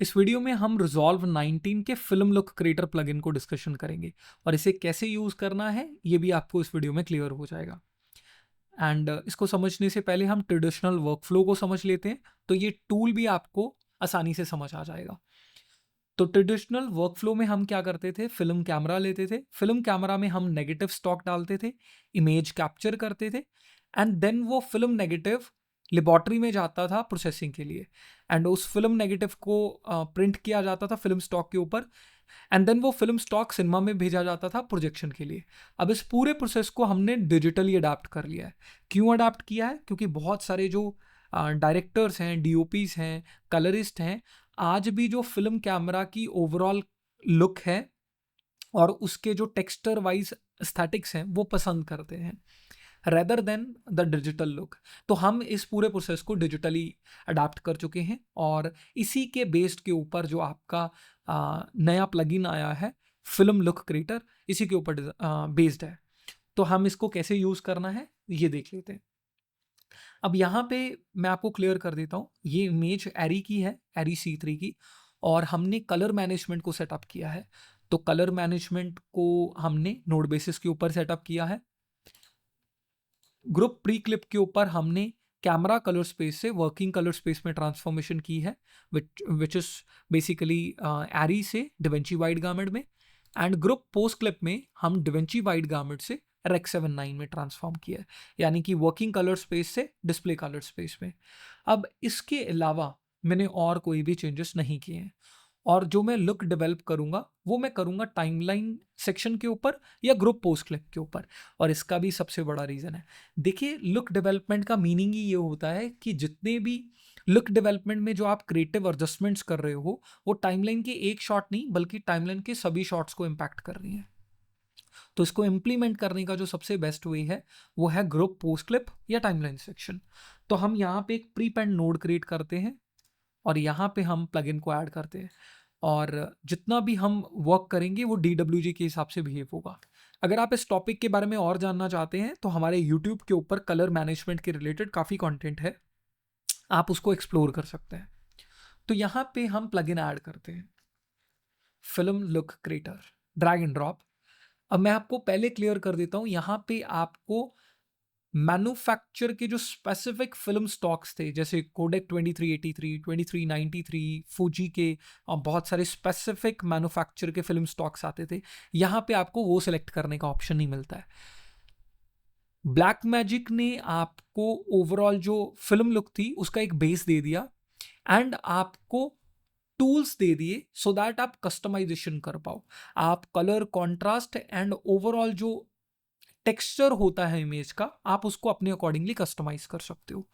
इस वीडियो में हम Resolve 19 के फिल्म लुक क्रिएटर प्लगइन को डिस्कशन करेंगे और इसे कैसे यूज करना है ये भी आपको इस वीडियो में क्लियर हो जाएगा। एंड इसको समझने से पहले हम ट्रेडिशनल वर्कफ्लो को समझ लेते हैं, तो ये टूल भी आपको आसानी से समझ आ जाएगा। तो ट्रेडिशनल वर्कफ्लो में हम क्या करते थे, फिल्म कैमरा लेते थे, फिल्म कैमरा में हम नेगेटिव स्टॉक डालते थे, इमेज कैप्चर करते थे एंड देन वो फिल्म नेगेटिव लेबॉर्ट्री में जाता था प्रोसेसिंग के लिए एंड उस फिल्म नेगेटिव को प्रिंट किया जाता था फिल्म स्टॉक के ऊपर एंड देन वो फिल्म स्टॉक सिनेमा में भेजा जाता था प्रोजेक्शन के लिए। अब इस पूरे प्रोसेस को हमने डिजिटली अडाप्ट कर लिया है। क्यों अडाप्ट किया है? क्योंकि बहुत सारे जो डायरेक्टर्स हैं, डीओपीज हैं, कलरिस्ट हैं, आज भी जो फिल्म कैमरा की ओवरऑल लुक है और उसके जो टेक्सचर वाइज एस्थेटिक्स हैं वो पसंद करते हैं rather than the digital look. तो हम इस पूरे प्रोसेस को डिजिटली अडाप्ट कर चुके हैं और इसी के बेस्ड के ऊपर जो आपका नया प्लगइन आया है फिल्म लुक क्रिएटर, इसी के ऊपर बेस्ड है। तो हम इसको कैसे यूज करना है ये देख लेते हैं। अब यहाँ पे मैं आपको क्लियर कर देता हूँ, ये इमेज एरी की है, एरी C3 की, और हमने कलर मैनेजमेंट को सेटअप किया है। तो कलर मैनेजमेंट को हमने नोड बेसिस के ऊपर सेटअप किया है। ग्रुप प्री क्लिप के ऊपर हमने कैमरा कलर स्पेस से वर्किंग कलर स्पेस में ट्रांसफॉर्मेशन की है, विच इज बेसिकली एरी से डिवेंची वाइड गारमेंट में, एंड ग्रुप पोस्ट क्लिप में हम डिवेंची वाइड गारमेंट से रेक 79 में ट्रांसफॉर्म किया है, यानी कि वर्किंग कलर स्पेस से डिस्प्ले कलर स्पेस में। अब इसके अलावा मैंने और कोई भी चेंजेस नहीं किए हैं और जो मैं लुक डेवलप करूंगा वो मैं करूंगा टाइमलाइन सेक्शन के ऊपर या ग्रुप पोस्ट क्लिप के ऊपर। और इसका भी सबसे बड़ा रीज़न है, देखिए लुक डेवलपमेंट का मीनिंग ही ये होता है कि जितने भी लुक डेवलपमेंट में जो आप क्रिएटिव एडजस्टमेंट्स कर रहे हो वो टाइमलाइन के एक शॉट नहीं बल्कि टाइमलाइन के सभी शॉट्स को इम्पैक्ट कर रही है। तो इसको इम्प्लीमेंट करने का जो सबसे बेस्ट वे है वो है ग्रुप पोस्ट क्लिप या टाइमलाइन सेक्शन। तो हम यहाँ पे एक प्री पेंड नोड क्रिएट करते हैं और यहाँ पे हम प्लगइन को ऐड करते हैं और जितना भी हम वर्क करेंगे वो DWG के हिसाब से बिहेव होगा। अगर आप इस टॉपिक के बारे में और जानना चाहते हैं तो हमारे यूट्यूब के ऊपर कलर मैनेजमेंट के रिलेटेड काफ़ी कंटेंट है, आप उसको एक्सप्लोर कर सकते हैं। तो यहाँ पे हम प्लगइन ऐड करते हैं film look creator, drag and drop. अब मैं आपको पहले क्लियर कर देता हूँ, यहाँ पे आपको मैन्युफैक्चर के जो स्पेसिफिक फिल्म स्टॉक्स थे जैसे कोडेक 2383, 2393, फूजी के और बहुत सारे स्पेसिफिक मैन्युफैक्चर के फिल्म स्टॉक्स आते थे, यहाँ पे आपको वो सिलेक्ट करने का ऑप्शन नहीं मिलता है। ब्लैक मैजिक ने आपको ओवरऑल जो फिल्म लुक थी उसका एक बेस दे दिया एंड आपको टूल्स दे दिए सो दैट आप कस्टमाइजेशन कर पाओ। आप कलर, कॉन्ट्रास्ट एंड ओवरऑल जो टेक्सचर होता है इमेज का आप उसको अपने अकॉर्डिंगली कस्टमाइज कर सकते हो।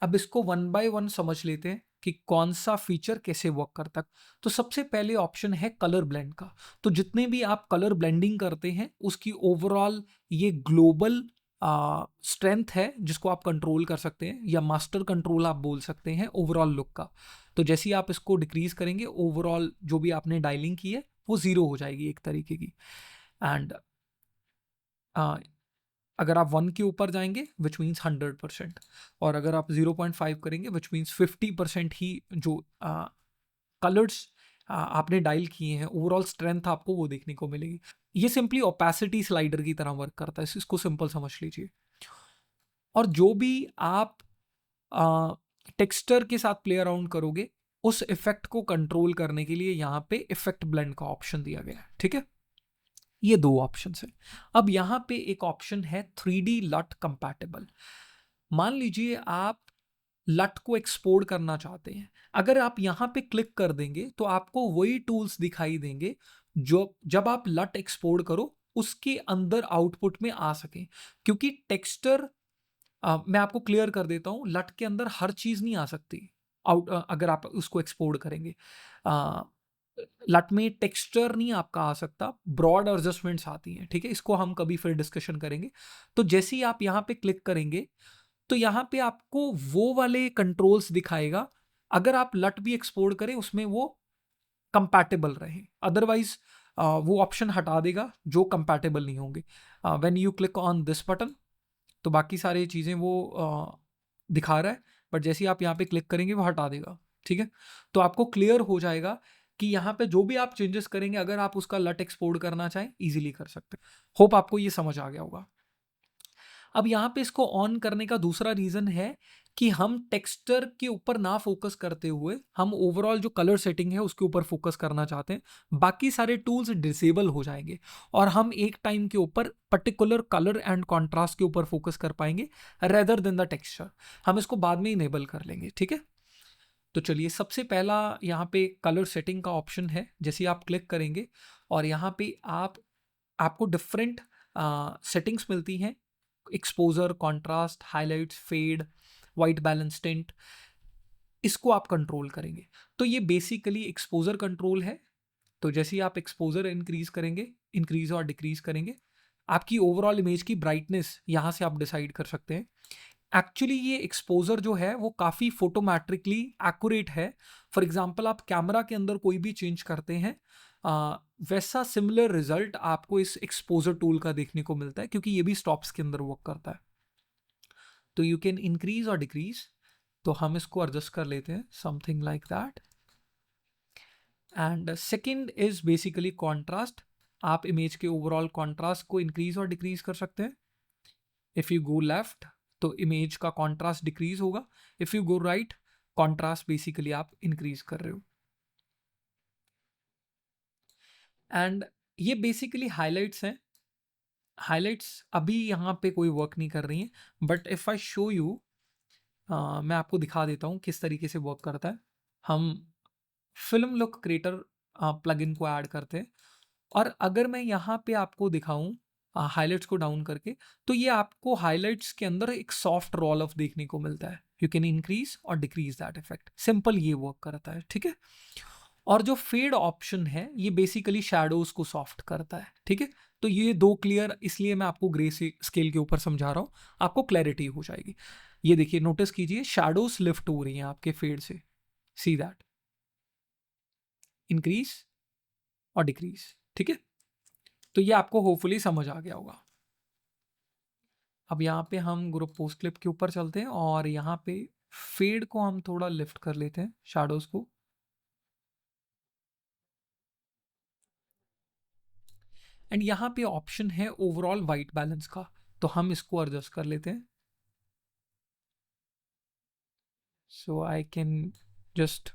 अब इसको वन बाय वन समझ लेते हैं कि कौन सा फीचर कैसे वर्क करता है। तो सबसे पहले ऑप्शन है कलर ब्लेंड का। तो जितने भी आप कलर ब्लेंडिंग करते हैं उसकी ओवरऑल ये ग्लोबल स्ट्रेंथ है जिसको आप कंट्रोल कर सकते हैं या मास्टर कंट्रोल आप बोल सकते हैं ओवरऑल लुक का। तो जैसे ही आप इसको डिक्रीज करेंगे ओवरऑल जो भी आपने डायलिंग की है वो जीरो हो जाएगी एक तरीके की। एंड अगर आप 1 के ऊपर जाएंगे विच मीन्स 100%, और अगर आप 0.5 करेंगे विच मीन्स 50% ही जो कलर्स आपने डायल किए हैं ओवरऑल स्ट्रेंथ आपको वो देखने को मिलेगी। ये सिंपली ओपेसिटी स्लाइडर की तरह वर्क करता है, इसको सिंपल समझ लीजिए। और जो भी आप टेक्सचर के साथ प्ले अराउंड करोगे उस इफेक्ट को कंट्रोल करने के लिए यहाँ पे इफेक्ट ब्लेंड का ऑप्शन दिया गया है, ठीक है। ये दो ऑप्शन है। अब यहाँ पे एक ऑप्शन है 3D लट कंपैटिबल। मान लीजिए आप लट को एक्सपोर्ट करना चाहते हैं, अगर आप यहाँ पे क्लिक कर देंगे तो आपको वही टूल्स दिखाई देंगे जो जब आप लट एक्सपोर्ट करो उसके अंदर आउटपुट में आ सके। क्योंकि टेक्सचर मैं आपको क्लियर कर देता हूँ, लट के अंदर हर चीज़ नहीं आ सकती अगर आप उसको एक्सपोर्ट करेंगे। लट में टेक्सचर नहीं आपका आ सकता, ब्रॉड एडजस्टमेंट्स आती हैं, ठीक है। इसको हम कभी फिर डिस्कशन करेंगे। तो जैसे ही आप यहाँ पे क्लिक करेंगे तो यहाँ पे आपको वो वाले कंट्रोल्स दिखाएगा, अगर आप लट भी एक्सपोर्ट करें उसमें वो कंपैटिबल रहे, अदरवाइज वो ऑप्शन हटा देगा जो कंपैटिबल नहीं होंगे। When you click on this button तो बाकी सारी चीज़ें वो दिखा रहा है, बट जैसे ही आप यहाँ पे क्लिक करेंगे वो हटा देगा। ठीक है? तो आपको क्लियर हो जाएगा कि यहाँ पे जो भी आप चेंजेस करेंगे, अगर आप उसका लट एक्सपोर्ट करना चाहें, ईज़िली कर सकते हैं। होप आपको ये समझ आ गया होगा। अब यहाँ पे इसको ऑन करने का दूसरा रीज़न है कि हम टेक्सचर के ऊपर ना फ़ोकस करते हुए, हम ओवरऑल जो कलर सेटिंग है उसके ऊपर फ़ोकस करना चाहते हैं। बाकी सारे टूल्स डिसेबल हो जाएँगे और हम एक टाइम के ऊपर पर्टिकुलर कलर एंड कॉन्ट्रास्ट के ऊपर फ़ोकस कर पाएँगे रेदर देन द टेक्सचर। हम इसको बाद में इनेबल कर लेंगे, ठीक है? तो चलिए, सबसे पहला यहाँ पे कलर सेटिंग का ऑप्शन है। जैसे ही आप क्लिक करेंगे और यहाँ पे आपको डिफरेंट सेटिंग्स मिलती हैं। Exposure, contrast, highlights, fade, white balance, tint, इसको आप कंट्रोल करेंगे। तो ये बेसिकली एक्सपोजर कंट्रोल है। तो जैसे ही आप एक्सपोजर इंक्रीज करेंगे, इंक्रीज और डिक्रीज करेंगे, आपकी ओवरऑल इमेज की ब्राइटनेस यहाँ से आप डिसाइड कर सकते हैं। एक्चुअली ये एक्सपोजर जो है वो काफ़ी फोटोमेट्रिकली एक्यूरेट है। फॉर एग्जांपल, आप कैमरा के अंदर कोई भी चेंज करते हैं, वैसा सिमिलर रिजल्ट आपको इस एक्सपोजर टूल का देखने को मिलता है, क्योंकि ये भी स्टॉप्स के अंदर वर्क करता है। तो यू कैन इंक्रीज और डिक्रीज। तो हम इसको एडजस्ट कर लेते हैं something like that. And second is basically contrast. आप इमेज के ओवरऑल कॉन्ट्रास्ट को इंक्रीज और डिक्रीज कर सकते हैं। इफ़ यू गो लेफ्ट तो इमेज का कॉन्ट्रास्ट डिक्रीज होगा। If you go right, contrast basically आप इंक्रीज कर रहे हो। एंड ये बेसिकली हाइलाइट्स हैं। हाइलाइट्स अभी यहाँ पे कोई वर्क नहीं कर रही हैं, but if I show you, मैं आपको दिखा देता हूँ किस तरीके से वर्क करता है। हम फिल्म लुक क्रिएटर प्लगइन को ऐड करते हैं और अगर मैं यहाँ पे आपको दिखाऊं हाइलाइट्स को डाउन करके, तो ये आपको हाइलाइट्स के अंदर एक सॉफ्ट रोल ऑफ देखने को मिलता है। यू कैन इंक्रीज और डिक्रीज दैट इफेक्ट। सिंपल ये वर्क करता है, ठीक है? और जो फेड ऑप्शन है ये बेसिकली शैडोज को सॉफ्ट करता है, ठीक है? तो ये दो क्लियर, इसलिए मैं आपको ग्रे स्केल के ऊपर समझा रहा हूँ, आपको क्लैरिटी हो जाएगी। ये देखिए, नोटिस कीजिए, शैडोज लिफ्ट हो रही हैं आपके फेड से। सी दैट, इंक्रीज और डिक्रीज, ठीक है? तो ये आपको होपफुली समझ आ गया होगा। अब यहाँ पे हम ग्रुप पोस्ट क्लिप के ऊपर चलते हैं और यहाँ पे फेड को हम थोड़ा लिफ्ट कर लेते हैं, शैडोज को। एंड यहाँ पे ऑप्शन है ओवरऑल वाइट बैलेंस का, तो हम इसको एडजस्ट कर लेते हैं। So I can just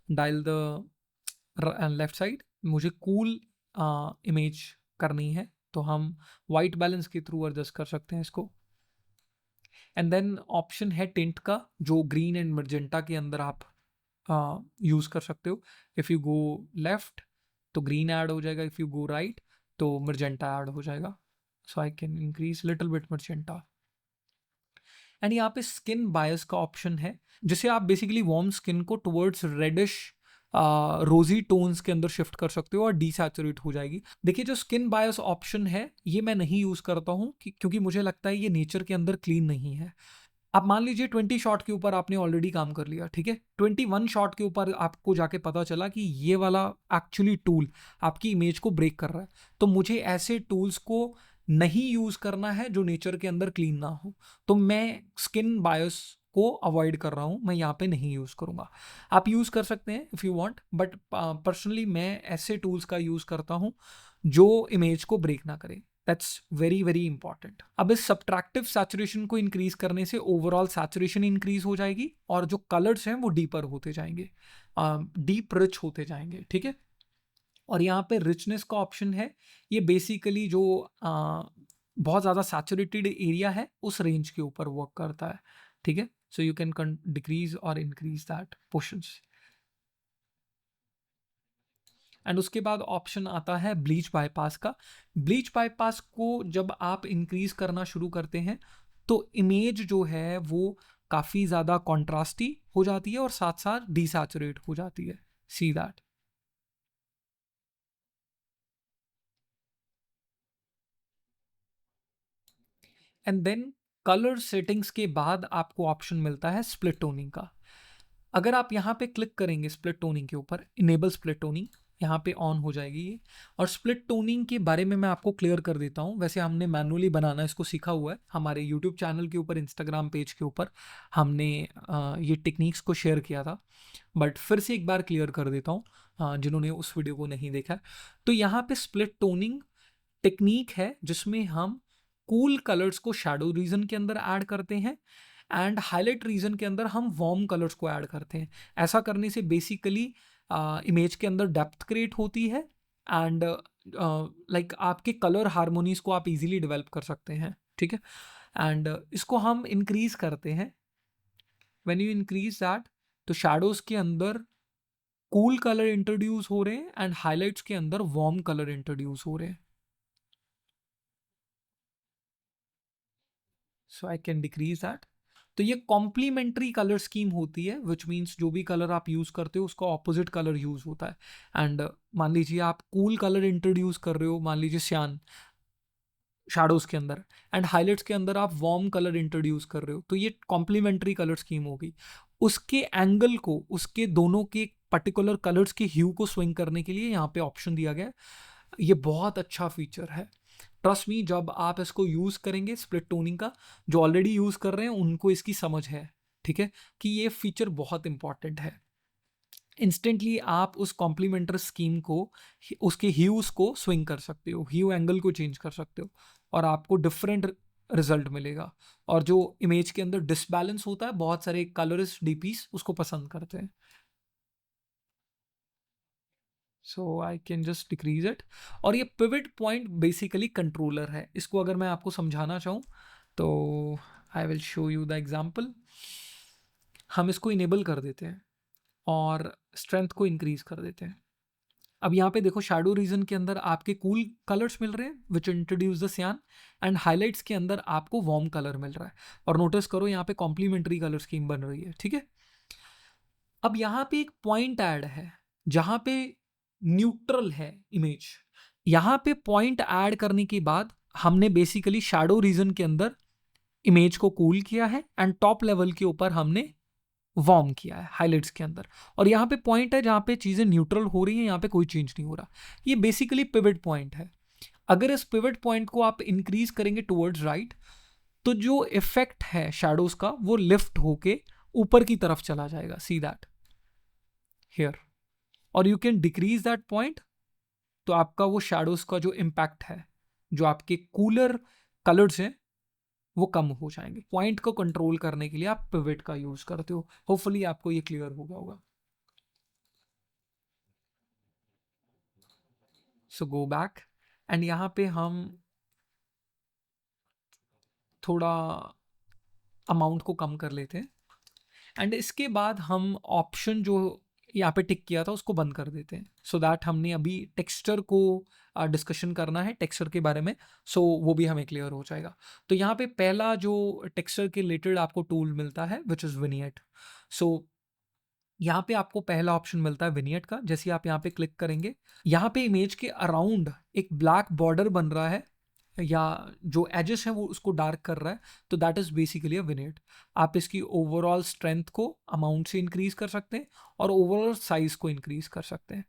dial the left side. मुझे कूल इमेज करनी है, तो हम वाइट बैलेंस के थ्रू एडजस्ट कर सकते हैं इसको। एंड देन ऑप्शन है टिंट का, जो ग्रीन एंड मर्जेंटा के अंदर आप यूज़ कर सकते हो। इफ़ यू गो लेफ्ट तो ग्रीन ऐड हो जाएगा, इफ़ यू गो राइट तो मर्जेंटा ऐड हो जाएगा। So I can increase little bit magenta. And यहाँ पे स्किन बायस का ऑप्शन है, जिसे आप बेसिकली वार्म स्किन को टुवर्ड्स रेडिश रोजी टोन्स के अंदर शिफ्ट कर सकते हो और डीसैचुरेट हो जाएगी। देखिए, जो स्किन बायस ऑप्शन है ये मैं नहीं यूज़ करता हूँ, क्योंकि मुझे लगता है ये नेचर के अंदर क्लीन नहीं है। आप मान लीजिए 20 शॉट के ऊपर आपने ऑलरेडी काम कर लिया, ठीक है? 21 शॉट के ऊपर आपको जाके पता चला कि ये वाला एक्चुअली टूल आपकी इमेज को ब्रेक कर रहा है। तो मुझे ऐसे टूल्स को नहीं यूज़ करना है जो नेचर के अंदर क्लीन ना हो। तो मैं स्किन बायस को अवॉइड कर रहा हूँ, मैं यहाँ पे नहीं यूज़ करूँगा। आप यूज़ कर सकते हैं if you want, but personally मैं ऐसे टूल्स का यूज़ करता हूँ जो इमेज को ब्रेक ना करें। That's very very important. अब इस सब्ट्रैक्टिव सैचुरेशन को इंक्रीज करने से ओवरऑल सैचुरेशन इंक्रीज हो जाएगी और जो कलर्स हैं वो डीपर होते जाएंगे, डीप रिच होते जाएंगे, ठीक है? और यहाँ पे रिचनेस का ऑप्शन है। ये बेसिकली जो बहुत ज़्यादा सैचुरेटेड एरिया है उस रेंज के ऊपर वर्क करता है, ठीक है? सो यू कैन डिक्रीज और इंक्रीज दैट पोर्शंस। एंड उसके बाद ऑप्शन आता है ब्लीच बाईपास का। ब्लीच बाईपास को जब आप इंक्रीज करना शुरू करते हैं तो इमेज जो है वो काफ़ी ज़्यादा कॉन्ट्रास्टी हो जाती है और साथ साथ डिसैचुरेट हो जाती है। See that. And then colour settings के बाद आपको ऑप्शन मिलता है स्प्लिट टोनिंग का। अगर आप यहाँ पे क्लिक करेंगे स्प्लिट टोनिंग के ऊपर, इनेबल स्प्लिट टोनिंग, यहाँ पे ऑन हो जाएगी ये। और स्प्लिट टोनिंग के बारे में मैं आपको क्लियर कर देता हूँ। वैसे हमने मैनुअली बनाना इसको सीखा हुआ है हमारे यूट्यूब चैनल के ऊपर, इंस्टाग्राम पेज के ऊपर हमने ये टेक्निक्स को शेयर किया था, बट फिर से एक बार क्लियर कर देता हूँ जिन्होंने उस वीडियो को नहीं देखा है। तो यहाँ पे स्प्लिट टोनिंग टेक्निक है जिसमें हम कूल कलर्स को शैडो रीजन के अंदर ऐड करते हैं एंड हाईलाइट रीजन के अंदर हम वार्म कलर्स को ऐड करते हैं। ऐसा करने से बेसिकली इमेज के अंदर डेप्थ क्रिएट होती है एंड लाइक आपके कलर हार्मोनीज को आप इजीली डेवलप कर सकते हैं, ठीक है। एंड इसको हम इंक्रीज करते हैं। व्हेन यू इंक्रीज दैट, तो शैडोज के अंदर कूल कलर इंट्रोड्यूस हो रहे हैं एंड हाईलाइट्स के अंदर वार्म कलर इंट्रोड्यूस हो रहे हैं। So I can decrease that. तो ये कॉम्प्लीमेंट्री कलर स्कीम होती है, विच मीन्स जो भी कलर आप यूज करते हो उसका ऑपोजिट कलर यूज होता है। एंड मान लीजिए आप कूल कलर इंट्रोड्यूस कर रहे हो, मान लीजिए सियान शैडोज के अंदर, एंड हाईलाइट्स के अंदर आप वार्म कलर इंट्रोड्यूस कर रहे हो, तो ये कॉम्प्लीमेंट्री कलर स्कीम होगी। उसके एंगल को, उसके दोनों के पर्टिकुलर कलर्स के ह्यू को स्विंग करने के लिए यहाँ पे ऑप्शन दिया गया है। ये बहुत अच्छा फीचर है, ट्रस्ट मी। जब आप इसको यूज करेंगे स्प्लिट टोनिंग का, जो ऑलरेडी यूज कर रहे हैं उनको इसकी समझ है, ठीक है, कि ये फीचर बहुत इंपॉर्टेंट है। इंस्टेंटली आप उस कॉम्प्लीमेंट्री स्कीम को, उसके ह्यूज को स्विंग कर सकते हो, ह्यू एंगल को चेंज कर सकते हो और आपको डिफरेंट रिजल्ट मिलेगा। और जो इमेज के अंदर डिसबैलेंस होता है, बहुत सारे कलरिस्ट डीपीस उसको पसंद करते हैं। So I can just decrease it. और ये पिवट पॉइंट बेसिकली कंट्रोलर है। इसको अगर मैं आपको समझाना चाहूँ तो I will show you the example. हम इसको इनेबल कर देते हैं और स्ट्रेंथ को इंक्रीज कर देते हैं। अब यहाँ पे देखो, शैडो रीजन के अंदर आपके कूल कलर्स मिल रहे हैं विच इंट्रोड्यूस द सियान, एंड हाईलाइट्स के अंदर आपको वार्म कलर मिल रहा है। और नोटिस करो यहाँ पे कॉम्प्लीमेंट्री कलर स्कीम बन रही है, ठीक है। अब यहाँ पे एक पॉइंट ऐड है जहाँ पे न्यूट्रल है इमेज। यहाँ पे पॉइंट ऐड करने के बाद हमने बेसिकली शैडो रीजन के अंदर इमेज को कूल किया है एंड टॉप लेवल के ऊपर हमने वार्म किया है हाइलाइट्स के अंदर। और यहाँ पे पॉइंट है जहाँ पे चीज़ें न्यूट्रल हो रही हैं, यहाँ पे कोई चेंज नहीं हो रहा। ये बेसिकली पिवट पॉइंट है। अगर इस पिवट पॉइंट को आप इंक्रीज करेंगे टुवर्ड्स राइट, तो जो इफेक्ट है शैडोज का वो लिफ्ट होके ऊपर की तरफ चला जाएगा। See that here. और you can decrease that point, तो आपका वो शैडोज का जो इम्पैक्ट है, जो आपके कूलर कलर्स हैं, वो कम हो जाएंगे। पॉइंट को कंट्रोल करने के लिए आप पिवट का यूज करते हो। होपफुली आपको ये क्लियर हो गया होगा। सो गो बैक एंड यहाँ पे हम थोड़ा अमाउंट को कम कर लेते हैं एंड इसके बाद हम ऑप्शन जो यहाँ पे टिक किया था उसको बंद कर देते हैं। सो दैट हमने अभी टेक्सचर को डिस्कशन करना है टेक्सचर के बारे में, सो वो भी हमें क्लियर हो जाएगा। तो यहाँ पे पहला जो टेक्सचर के रिलेटेड आपको टूल मिलता है विच इज़ विनियट। सो यहाँ पे आपको पहला ऑप्शन मिलता है विनियट का। जैसे आप यहाँ पे क्लिक करेंगे, यहाँ पे इमेज के अराउंड एक ब्लैक बॉर्डर बन रहा है या जो एजेस हैं वो उसको डार्क कर रहा है, तो दैट इज़ बेसिकली अ विनेट। आप इसकी ओवरऑल स्ट्रेंथ को अमाउंट से इंक्रीज कर सकते हैं और ओवरऑल साइज को इंक्रीज कर सकते हैं।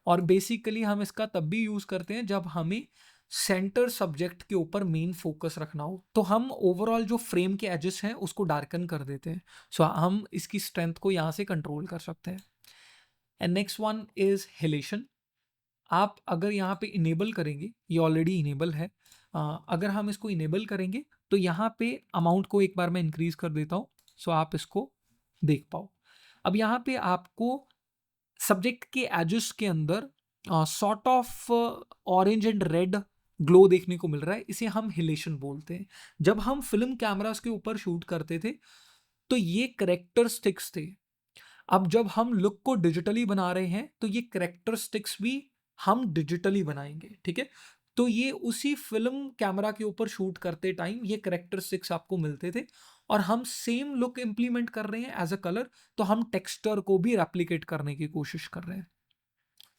और बेसिकली हम इसका तब भी यूज़ करते हैं जब हमें सेंटर सब्जेक्ट के ऊपर मेन फोकस रखना हो, तो हम ओवरऑल जो फ्रेम के एजेस हैं उसको डार्कन कर देते हैं। सो हम इसकी स्ट्रेंथ को यहाँ से कंट्रोल कर सकते हैं। एंड नेक्स्ट वन इज़ हिलेशन। आप अगर यहाँ पे इनेबल करेंगे, ये ऑलरेडी इनेबल है, अगर हम इसको इनेबल करेंगे तो यहाँ पे अमाउंट को एक बार मैं इंक्रीज कर देता हूँ सो आप इसको देख पाओ। अब यहाँ पे आपको सब्जेक्ट के एजेस के अंदर sort of orange and red glow देखने को मिल रहा है। इसे हम हिलेशन बोलते हैं। जब हम फिल्म कैमरास के ऊपर शूट करते थे तो ये करेक्टरिस्टिक्स थे। अब जब हम लुक को डिजिटली बना रहे हैं तो ये करेक्टरिस्टिक्स भी हम डिजिटली बनाएंगे, ठीक है। तो ये उसी फिल्म कैमरा के ऊपर शूट करते टाइम ये करेक्टरिस्टिक्स आपको मिलते थे और हम सेम लुक इंप्लीमेंट कर रहे हैं एज अ कलर, तो हम टेक्सचर को भी रेप्लिकेट करने की कोशिश कर रहे हैं।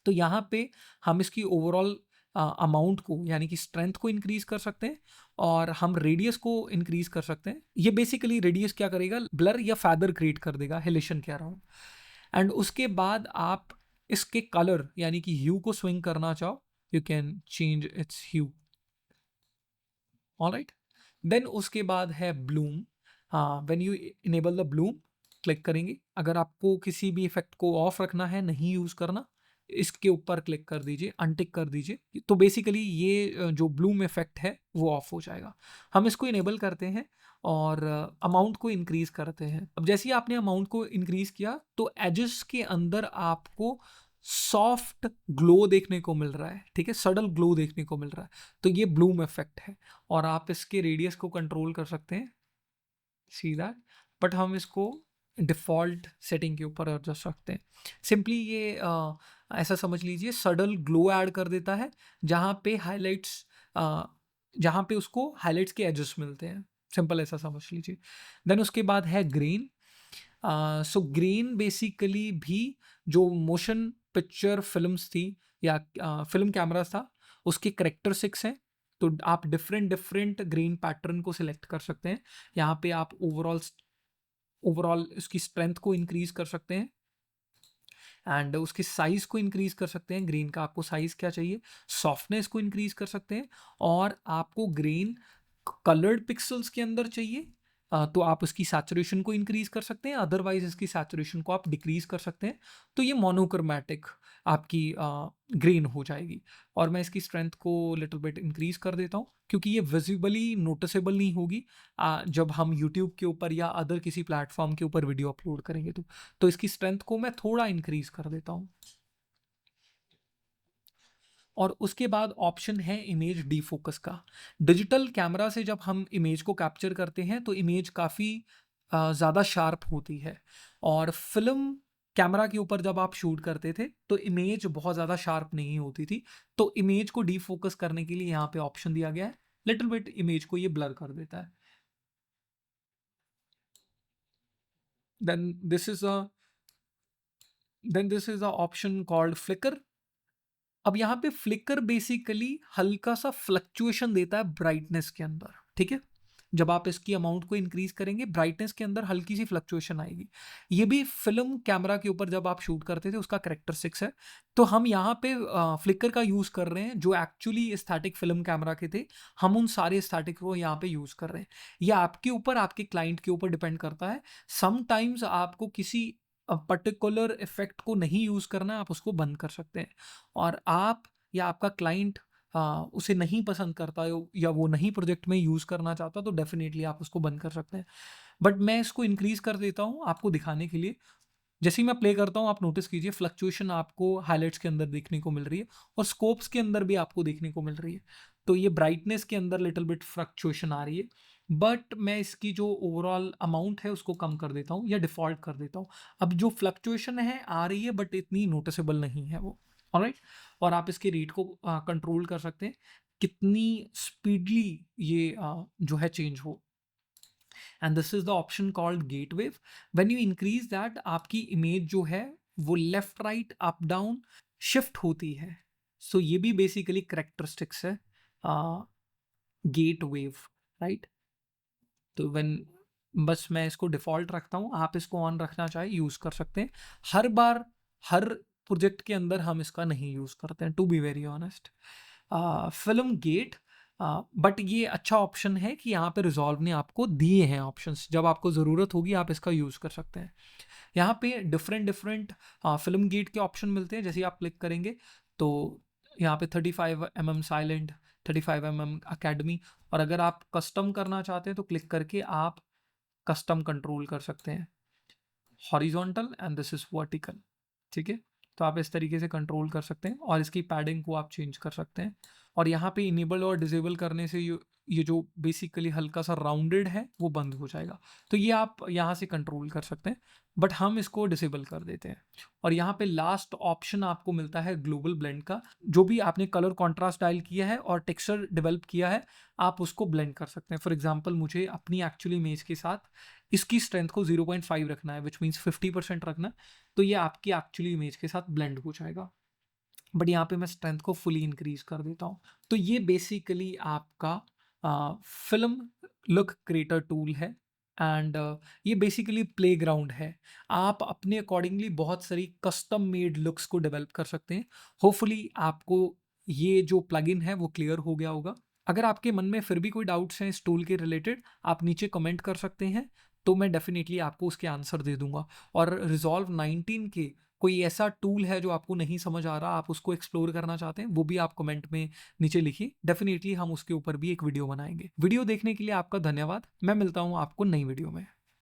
तो यहाँ पे हम इसकी ओवरऑल अमाउंट को यानी कि स्ट्रेंथ को इंक्रीज कर सकते हैं और हम रेडियस को इंक्रीज कर सकते हैं। ये बेसिकली रेडियस क्या करेगा, ब्लर या फैदर क्रिएट कर देगा हिलेशन के अराउंड। एंड उसके बाद आप इसके कलर यानी कि ह्यू को स्विंग करना चाहो, you can change its hue. Alright, then उसके बाद है ब्लूम। हाँ, when you enable the bloom click करेंगे, अगर आपको किसी भी इफेक्ट को ऑफ रखना है, नहीं यूज करना, इसके ऊपर क्लिक कर दीजिए, अनटिक कर दीजिए, तो बेसिकली ये जो ब्लूम इफेक्ट है वो ऑफ हो जाएगा। हम इसको इनेबल करते हैं और अमाउंट को इंक्रीज करते हैं। अब जैसे ही आपने अमाउंट को इंक्रीज किया तो एजेस के अंदर आपको सॉफ्ट ग्लो देखने को मिल रहा है, ठीक है, सडल ग्लो देखने को मिल रहा है, तो ये ब्लूम इफेक्ट है। और आप इसके रेडियस को कंट्रोल कर सकते हैं, सी दैट, बट हम इसको डिफ़ॉल्ट सेटिंग के ऊपर एडजस्ट रखते हैं। सिंपली ये ऐसा समझ लीजिए सडल ग्लो ऐड कर देता है जहाँ पे हाइलाइट्स, जहाँ पे उसको हाइलाइट्स के एजेस मिलते हैं, सिंपल ऐसा समझ लीजिए। देन उसके बाद है ग्रीन। सो ग्रीन बेसिकली भी जो मोशन पिक्चर फिल्म्स थी या फिल्म कैमरास था, उसके करेक्टरिस्टिक्स हैं। तो आप डिफरेंट डिफरेंट ग्रीन पैटर्न को सिलेक्ट कर सकते हैं। यहाँ पे आप ओवरऑल ओवरऑल उसकी स्ट्रेंथ को इंक्रीज कर सकते हैं एंड उसके साइज को इंक्रीज कर सकते हैं। ग्रीन का आपको साइज क्या चाहिए, सॉफ्टनेस को इंक्रीज कर सकते हैं। और आपको ग्रीन कलर्ड पिक्सल्स के अंदर चाहिए, तो आप उसकी सैचुरेशन को इंक्रीज कर सकते हैं, अदरवाइज इसकी सैचुरेशन को आप डिक्रीज कर सकते हैं। तो ये मोनोक्रोमैटिक आपकी ग्रीन हो जाएगी। और मैं इसकी स्ट्रेंथ को लिटिल बिट इंक्रीज कर देता हूँ क्योंकि ये विजिबली नोटिसेबल नहीं होगी जब हम यूट्यूब के ऊपर या अदर किसी प्लेटफॉर्म के ऊपर वीडियो अपलोड करेंगे। तो इसकी स्ट्रेंथ को मैं थोड़ा इंक्रीज कर देता हूँ। और उसके बाद ऑप्शन है इमेज डीफोकस का। डिजिटल कैमरा से जब हम इमेज को कैप्चर करते हैं तो इमेज काफ़ी ज़्यादा शार्प होती है, और फिल्म कैमरा के ऊपर जब आप शूट करते थे तो इमेज बहुत ज़्यादा शार्प नहीं होती थी। तो इमेज को डीफोकस करने के लिए यहाँ पे ऑप्शन दिया गया है, लिटिल बिट इमेज को ये ब्लर कर देता है। Then this is a then this is a option called flicker. अब यहाँ पे फ्लिकर बेसिकली हल्का सा फ्लक्चुएशन देता है ब्राइटनेस के अंदर, ठीक है। जब आप इसकी अमाउंट को इंक्रीज करेंगे ब्राइटनेस के अंदर हल्की सी फ्लक्चुएशन आएगी। ये भी फिल्म कैमरा के ऊपर जब आप शूट करते थे उसका करेक्टरिस्टिक्स है। तो हम यहाँ पे फ्लिकर का यूज कर रहे हैं जो एक्चुअली स्टैटिक फिल्म कैमरा के थे, हम उन सारे स्टैटिक को यहाँ पे यूज कर रहे हैं। ये आपके ऊपर, आपके क्लाइंट के ऊपर डिपेंड करता है। समटाइम्स आपको किसी पर्टिकुलर इफेक्ट को नहीं यूज करना है, आप उसको बंद कर सकते हैं। और आप या आपका क्लाइंट उसे नहीं पसंद करता या वो नहीं प्रोजेक्ट में यूज़ करना चाहता, तो डेफिनेटली आप उसको बंद कर सकते हैं। बट मैं इसको इंक्रीज कर देता हूँ आपको दिखाने के लिए। जैसे ही मैं प्ले करता हूँ आप नोटिस कीजिए फ्लक्चुएशन आपको हाइलाइट्स के अंदर देखने को मिल रही है और स्कोप्स के अंदर भी आपको देखने को मिल रही है। तो ये ब्राइटनेस के अंदर लिटिल बिट फ्लक्चुएशन आ रही है, बट मैं इसकी जो ओवरऑल अमाउंट है उसको कम कर देता हूँ या डिफ़ॉल्ट कर देता हूँ। अब जो फ्लक्चुएशन है आ रही है बट इतनी नोटिसेबल नहीं है वो। ऑलराइट, और आप इसके रेट को कंट्रोल कर सकते हैं कितनी स्पीडली ये जो है चेंज हो। And this is the option called gate weave. When you increase that आपकी इमेज जो है वो left right up down shift होती है। सो ये भी बेसिकली करेक्टरिस्टिक्स है गेट वेव, राइट। तो व्हेन, बस मैं इसको डिफ़ॉल्ट रखता हूँ, आप इसको ऑन रखना चाहे यूज़ कर सकते हैं। हर बार हर प्रोजेक्ट के अंदर हम इसका नहीं यूज़ करते हैं, to be very honest. Film gate, but ये अच्छा ऑप्शन है कि यहाँ पे रिजॉल्व ने आपको दिए हैं ऑप्शंस, जब आपको ज़रूरत होगी आप इसका यूज़ कर सकते हैं। यहाँ पे डिफरेंट डिफरेंट फिल्म गेट के ऑप्शन मिलते हैं। जैसे आप क्लिक करेंगे तो यहाँ पे 35 mm साइलेंट, 35 mm अकेडमी, और अगर आप कस्टम करना चाहते हैं तो क्लिक करके आप कस्टम कंट्रोल कर सकते हैं, horizontal and this is vertical, ठीक है। तो आप इस तरीके से कंट्रोल कर सकते हैं और इसकी पैडिंग को आप चेंज कर सकते हैं। और यहाँ पे इनेबल और डिसेबल करने से ये जो बेसिकली हल्का सा राउंडेड है वो बंद हो जाएगा। तो ये आप यहाँ से कंट्रोल कर सकते हैं, बट हम इसको डिसेबल कर देते हैं। और यहाँ पे लास्ट ऑप्शन आपको मिलता है ग्लोबल ब्लेंड का। जो भी आपने कलर कॉन्ट्रास्ट डायल किया है और टेक्सचर डेवलप किया है आप उसको ब्लेंड कर सकते हैं। फॉर एग्जाम्पल मुझे अपनी एक्चुअली इमेज के साथ इसकी स्ट्रेंथ को 0.5 रखना है, विच मीन्स 50% रखना है, तो ये आपकी एक्चुअली इमेज के साथ ब्लेंड हो जाएगा। बट यहाँ पे मैं स्ट्रेंथ को फुली इंक्रीज कर देता हूँ। तो ये बेसिकली आपका फिल्म लुक क्रिएटर टूल है। एंड ये बेसिकली प्लेग्राउंड है। आप अपने अकॉर्डिंगली बहुत सारी कस्टम मेड लुक्स को डेवलप कर सकते हैं। होपफुली आपको ये जो प्लगइन है वो क्लियर हो गया होगा। अगर आपके मन में फिर भी कोई डाउट्स हैं इस टूल के रिलेटेड, आप नीचे कमेंट कर सकते हैं, तो मैं डेफिनेटली आपको उसके आंसर दे दूंगा। और रिजॉल्व 19 के कोई ऐसा टूल है जो आपको नहीं समझ आ रहा, आप उसको एक्सप्लोर करना चाहते हैं, वो भी आप कमेंट में नीचे लिखिए। डेफिनेटली हम उसके ऊपर भी एक वीडियो बनाएंगे। वीडियो देखने के लिए आपका धन्यवाद। मैं मिलता हूँ आपको नई वीडियो में।